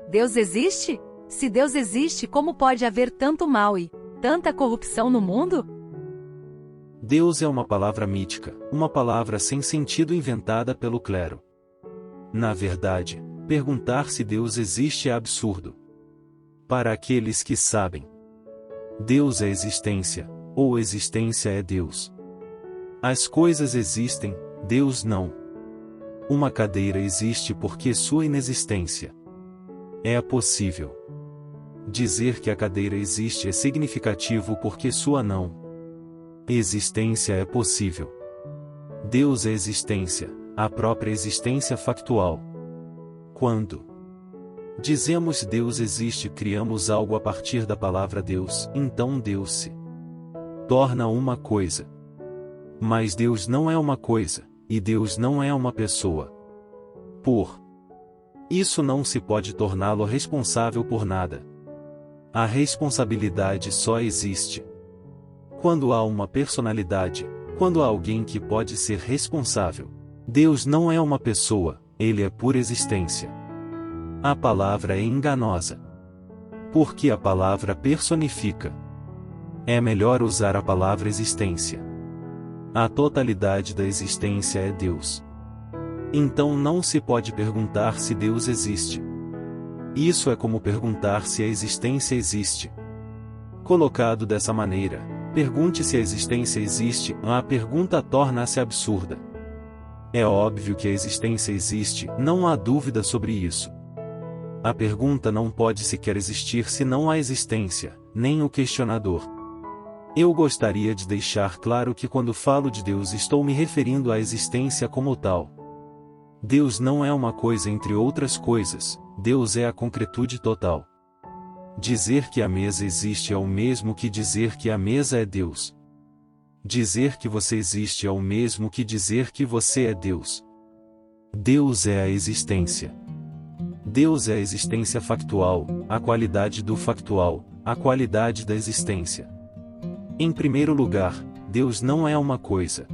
Deus existe? Se Deus existe, como pode haver tanto mal e tanta corrupção no mundo? Deus é uma palavra mítica, uma palavra sem sentido inventada pelo clero. Na verdade, perguntar se Deus existe é absurdo. Para aqueles que sabem, Deus é existência, ou existência é Deus. As coisas existem, Deus não. Uma cadeira existe porque sua inexistência é possível. Dizer que a cadeira existe é significativo porque sua não existência é possível. Deus é existência, a própria existência factual. Quando dizemos Deus existe, criamos algo a partir da palavra Deus, então Deus se torna uma coisa. Mas Deus não é uma coisa, e Deus não é uma pessoa. Por isso não se pode torná-lo responsável por nada. A responsabilidade só existe quando há uma personalidade, quando há alguém que pode ser responsável. Deus não é uma pessoa, ele é pura existência. A palavra é enganosa, porque a palavra personifica. É melhor usar a palavra existência. A totalidade da existência é Deus. Então não se pode perguntar se Deus existe. Isso é como perguntar se a existência existe. Colocado dessa maneira, pergunte se a existência existe, a pergunta torna-se absurda. É óbvio que a existência existe, não há dúvida sobre isso. A pergunta não pode sequer existir se não há existência, nem o questionador. Eu gostaria de deixar claro que quando falo de Deus estou me referindo à existência como tal. Deus não é uma coisa entre outras coisas, Deus é a concretude total. Dizer que a mesa existe é o mesmo que dizer que a mesa é Deus. Dizer que você existe é o mesmo que dizer que você é Deus. Deus é a existência. Deus é a existência factual, a qualidade do factual, a qualidade da existência. Em primeiro lugar, Deus não é uma coisa.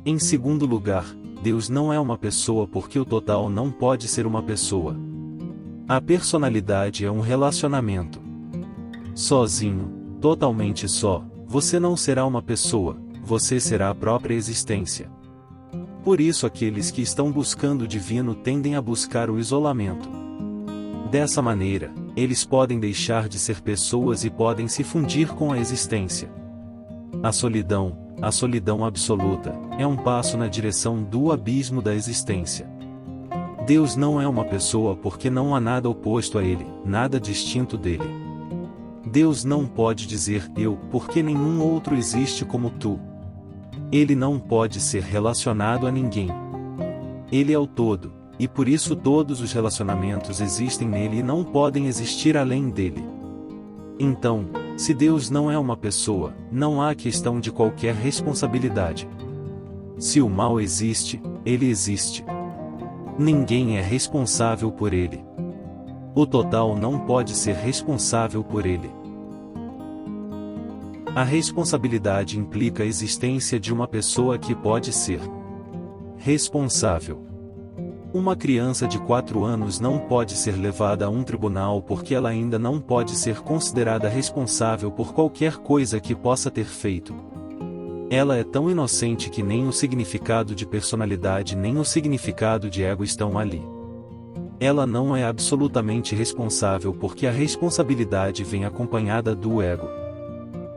Em segundo lugar, Deus não é uma pessoa porque o total não pode ser uma pessoa. A personalidade é um relacionamento. Sozinho, totalmente só, você não será uma pessoa, você será a própria existência. Por isso aqueles que estão buscando o divino tendem a buscar o isolamento. Dessa maneira, eles podem deixar de ser pessoas e podem se fundir com a existência. A solidão absoluta, é um passo na direção do abismo da existência. Deus não é uma pessoa porque não há nada oposto a ele, nada distinto dele. Deus não pode dizer eu, porque nenhum outro existe como tu. Ele não pode ser relacionado a ninguém. Ele é o todo, e por isso todos os relacionamentos existem nele e não podem existir além dele. Então, se Deus não é uma pessoa, não há questão de qualquer responsabilidade. Se o mal existe, ele existe. Ninguém é responsável por ele. O total não pode ser responsável por ele. A responsabilidade implica a existência de uma pessoa que pode ser responsável. Uma criança de 4 anos não pode ser levada a um tribunal porque ela ainda não pode ser considerada responsável por qualquer coisa que possa ter feito. Ela é tão inocente que nem o significado de personalidade nem o significado de ego estão ali. Ela não é absolutamente responsável porque a responsabilidade vem acompanhada do ego.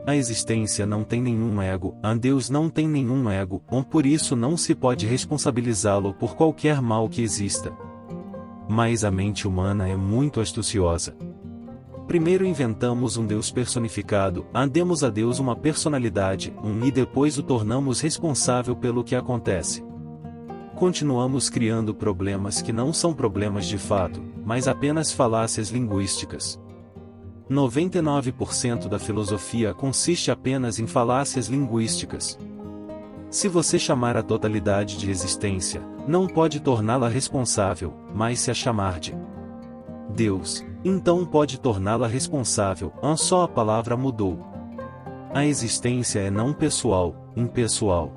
A existência não tem nenhum ego, a Deus não tem nenhum ego, por isso não se pode responsabilizá-lo por qualquer mal que exista. Mas a mente humana é muito astuciosa. Primeiro inventamos um Deus personificado, demos a Deus uma personalidade, e depois o tornamos responsável pelo que acontece. Continuamos criando problemas que não são problemas de fato, mas apenas falácias linguísticas. 99% da filosofia consiste apenas em falácias linguísticas. Se você chamar a totalidade de existência, não pode torná-la responsável, mas se a chamar de Deus, então pode torná-la responsável, só a palavra mudou. A existência é não pessoal, impessoal.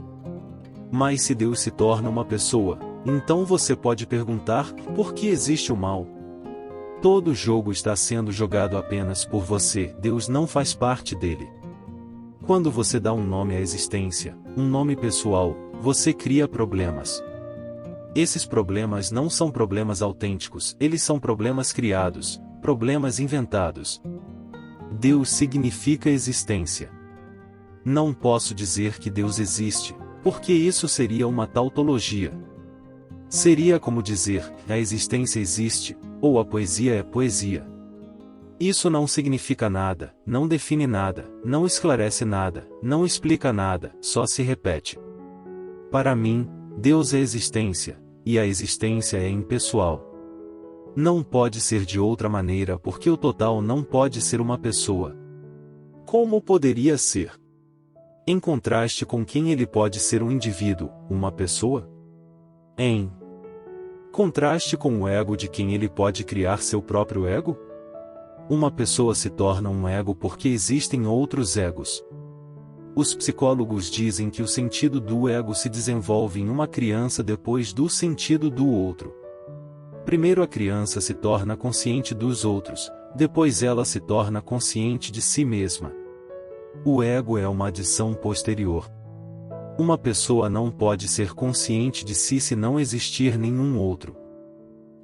Mas se Deus se torna uma pessoa, então você pode perguntar, por que existe o mal? Todo jogo está sendo jogado apenas por você, Deus não faz parte dele. Quando você dá um nome à existência, um nome pessoal, você cria problemas. Esses problemas não são problemas autênticos, eles são problemas criados, problemas inventados. Deus significa existência. Não posso dizer que Deus existe, porque isso seria uma tautologia. Seria como dizer, a existência existe, ou a poesia é poesia. Isso não significa nada, não define nada, não esclarece nada, não explica nada, só se repete. Para mim, Deus é existência, e a existência é impessoal. Não pode ser de outra maneira porque o total não pode ser uma pessoa. Como poderia ser? Em contraste com quem ele pode ser um indivíduo, uma pessoa? Em contraste com o ego de quem ele pode criar seu próprio ego? Uma pessoa se torna um ego porque existem outros egos. Os psicólogos dizem que o sentido do ego se desenvolve em uma criança depois do sentido do outro. Primeiro a criança se torna consciente dos outros, depois ela se torna consciente de si mesma. O ego é uma adição posterior. Uma pessoa não pode ser consciente de si se não existir nenhum outro.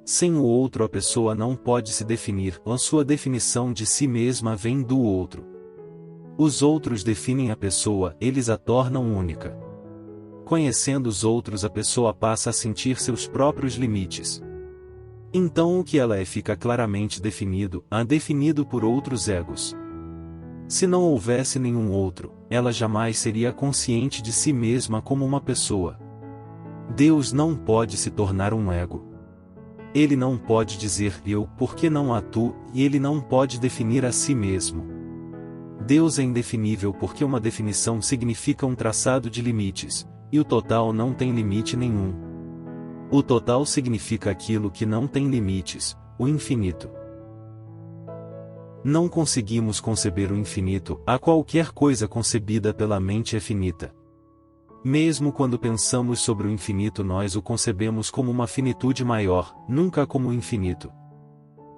Sem o outro a pessoa não pode se definir, a sua definição de si mesma vem do outro. Os outros definem a pessoa, eles a tornam única. Conhecendo os outros a pessoa passa a sentir seus próprios limites. Então o que ela é fica claramente definido por outros egos. Se não houvesse nenhum outro, ela jamais seria consciente de si mesma como uma pessoa. Deus não pode se tornar um ego. Ele não pode dizer eu porque não há tu, e ele não pode definir a si mesmo. Deus é indefinível porque uma definição significa um traçado de limites, e o total não tem limite nenhum. O total significa aquilo que não tem limites, o infinito. Não conseguimos conceber o infinito, a qualquer coisa concebida pela mente é finita. Mesmo quando pensamos sobre o infinito nós o concebemos como uma finitude maior, nunca como o infinito.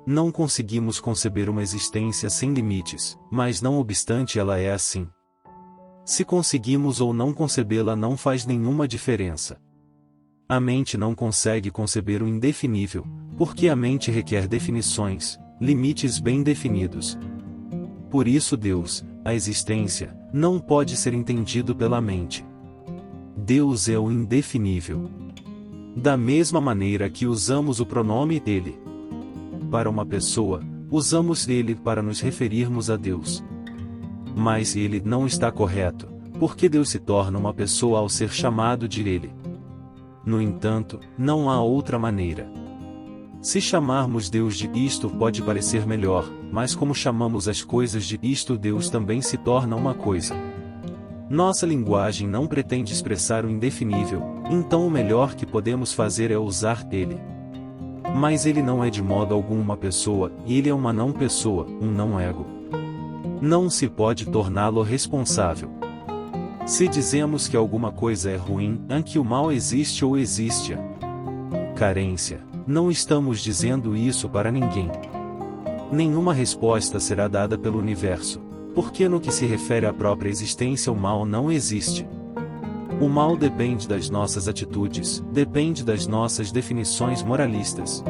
Não conseguimos conceber uma existência sem limites, mas não obstante ela é assim. Se conseguimos ou não concebê-la não faz nenhuma diferença. A mente não consegue conceber o indefinível, porque a mente requer definições, limites bem definidos. Por isso Deus, a existência, não pode ser entendido pela mente. Deus é o indefinível. Da mesma maneira que usamos o pronome ele para uma pessoa, usamos ele para nos referirmos a Deus. Mas ele não está correto, porque Deus se torna uma pessoa ao ser chamado de ele. No entanto, não há outra maneira. Se chamarmos Deus de isto pode parecer melhor, mas como chamamos as coisas de isto Deus também se torna uma coisa. Nossa linguagem não pretende expressar o indefinível, então o melhor que podemos fazer é usar ele. Mas ele não é de modo algum uma pessoa, ele é uma não pessoa, um não ego. Não se pode torná-lo responsável. Se dizemos que alguma coisa é ruim, que o mal existe ou existe a carência, não estamos dizendo isso para ninguém. Nenhuma resposta será dada pelo universo, porque no que se refere à própria existência o mal não existe. O mal depende das nossas atitudes, depende das nossas definições moralistas.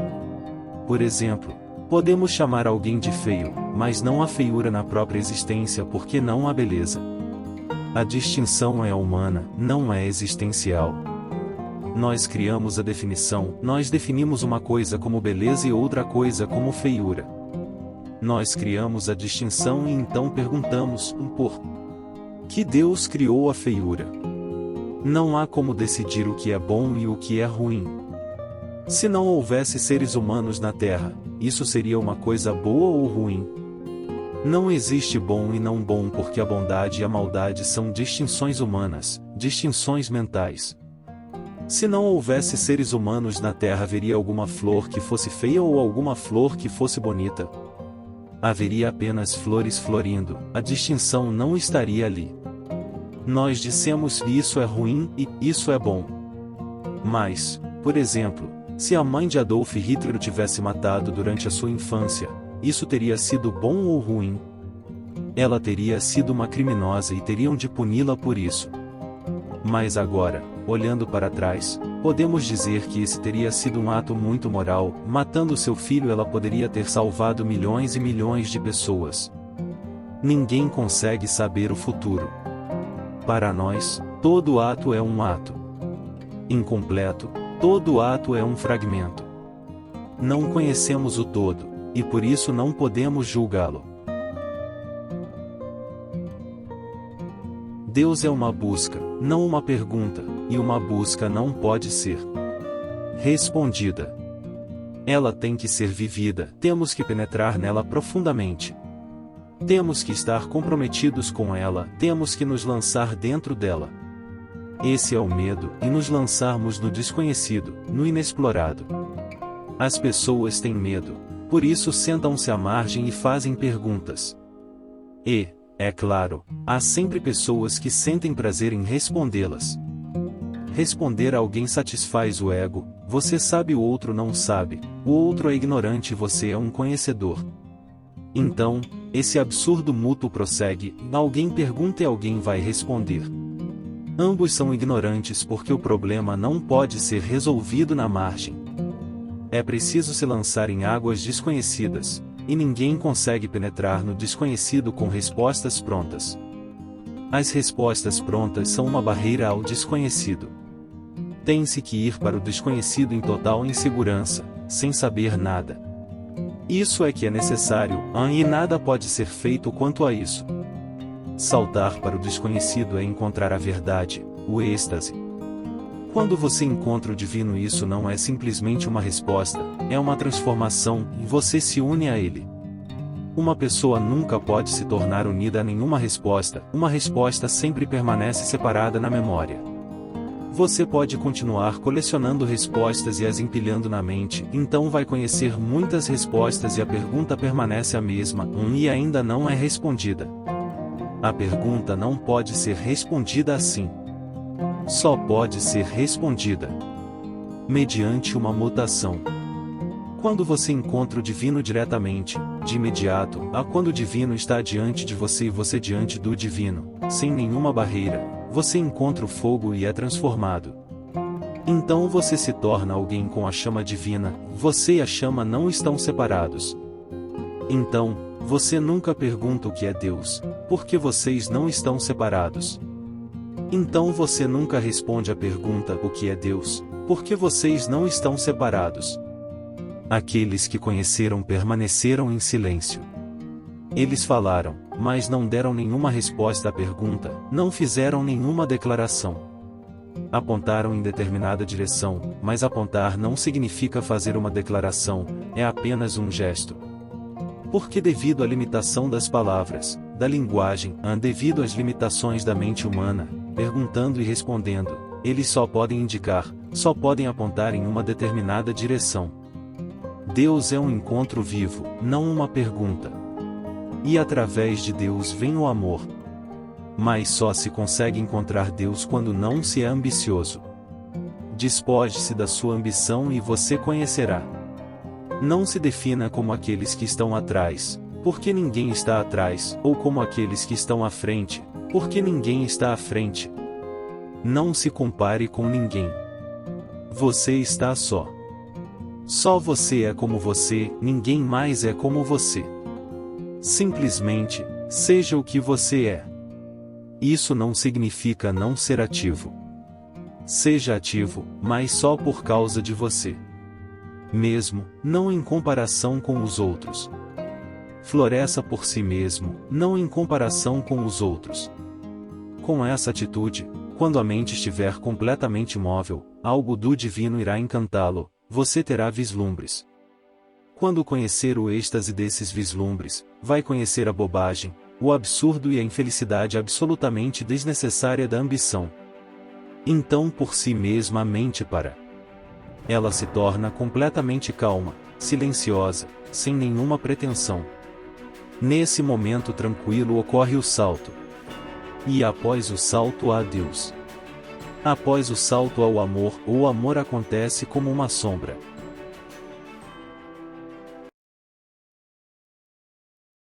Por exemplo, podemos chamar alguém de feio, mas não há feiura na própria existência porque não há beleza. A distinção é humana, não é existencial. Nós criamos a definição, nós definimos uma coisa como beleza e outra coisa como feiura. Nós criamos a distinção e então perguntamos, por que Deus criou a feiura? Não há como decidir o que é bom e o que é ruim. Se não houvesse seres humanos na Terra, isso seria uma coisa boa ou ruim? Não existe bom e não bom porque a bondade e a maldade são distinções humanas, distinções mentais. Se não houvesse seres humanos na Terra haveria alguma flor que fosse feia ou alguma flor que fosse bonita? Haveria apenas flores florindo, a distinção não estaria ali. Nós dissemos isso é ruim e isso é bom. Mas, por exemplo, Se a mãe de Adolf Hitler o tivesse matado durante a sua infância, isso teria sido bom ou ruim? Ela teria sido uma criminosa e teriam de puni-la por isso. Mas agora, olhando para trás, podemos dizer que esse teria sido um ato muito moral. Matando seu filho, ela poderia ter salvado milhões e milhões de pessoas. Ninguém consegue saber o futuro. Para nós, todo ato é um ato incompleto, todo ato é um fragmento. Não conhecemos o todo, e por isso não podemos julgá-lo. Deus é uma busca, não uma pergunta, e uma busca não pode ser respondida. Ela tem que ser vivida, temos que penetrar nela profundamente. Temos que estar comprometidos com ela, temos que nos lançar dentro dela. Esse é o medo, e nos lançarmos no desconhecido, no inexplorado. As pessoas têm medo, por isso sentam-se à margem e fazem perguntas. E, é claro, há sempre pessoas que sentem prazer em respondê-las. Responder a alguém satisfaz o ego, você sabe, o outro não sabe, o outro é ignorante e você é um conhecedor. Então, esse absurdo mútuo prossegue, alguém pergunta e alguém vai responder. Ambos são ignorantes porque o problema não pode ser resolvido na margem. É preciso se lançar em águas desconhecidas, e ninguém consegue penetrar no desconhecido com respostas prontas. As respostas prontas são uma barreira ao desconhecido. Tem-se que ir para o desconhecido em total insegurança, sem saber nada. Isso é que é necessário, e nada pode ser feito quanto a isso. Saltar para o desconhecido é encontrar a verdade, o êxtase. Quando você encontra o divino, isso não é simplesmente uma resposta, é uma transformação, e você se une a ele. Uma pessoa nunca pode se tornar unida a nenhuma resposta, uma resposta sempre permanece separada na memória. Você pode continuar colecionando respostas e as empilhando na mente, então vai conhecer muitas respostas e a pergunta permanece a mesma, e ainda não é respondida. A pergunta não pode ser respondida assim. Só pode ser respondida mediante uma mutação. Quando você encontra o divino diretamente, de imediato, a quando o divino está diante de você e você diante do divino, sem nenhuma barreira, você encontra o fogo e é transformado. Então você se torna alguém com a chama divina, você e a chama não estão separados. Então, você nunca pergunta o que é Deus, porque vocês não estão separados. Então você nunca responde a pergunta o que é Deus, porque vocês não estão separados. Aqueles que conheceram permaneceram em silêncio. Eles falaram, mas não deram nenhuma resposta à pergunta, não fizeram nenhuma declaração. Apontaram em determinada direção, mas apontar não significa fazer uma declaração, é apenas um gesto. Porque devido à limitação das palavras, da linguagem, devido às limitações da mente humana, perguntando e respondendo, eles só podem indicar, só podem apontar em uma determinada direção. Deus é um encontro vivo, não uma pergunta. E através de Deus vem o amor. Mas só se consegue encontrar Deus quando não se é ambicioso. Despoje-se da sua ambição e você conhecerá. Não se defina como aqueles que estão atrás, porque ninguém está atrás, ou como aqueles que estão à frente, porque ninguém está à frente. Não se compare com ninguém. Você está só. Só você é como você, ninguém mais é como você. Simplesmente, seja o que você é. Isso não significa não ser ativo. Seja ativo, mas só por causa de você. Mesmo, não em comparação com os outros. Floresça por si mesmo, não em comparação com os outros. Com essa atitude, quando a mente estiver completamente móvel, algo do divino irá encantá-lo, você terá vislumbres. Quando conhecer o êxtase desses vislumbres, vai conhecer a bobagem, o absurdo e a infelicidade absolutamente desnecessária da ambição. Então por si mesma a mente para. Ela se torna completamente calma, silenciosa, sem nenhuma pretensão. Nesse momento tranquilo ocorre o salto. E após o salto há Deus. Após o salto ao amor, o amor acontece como uma sombra.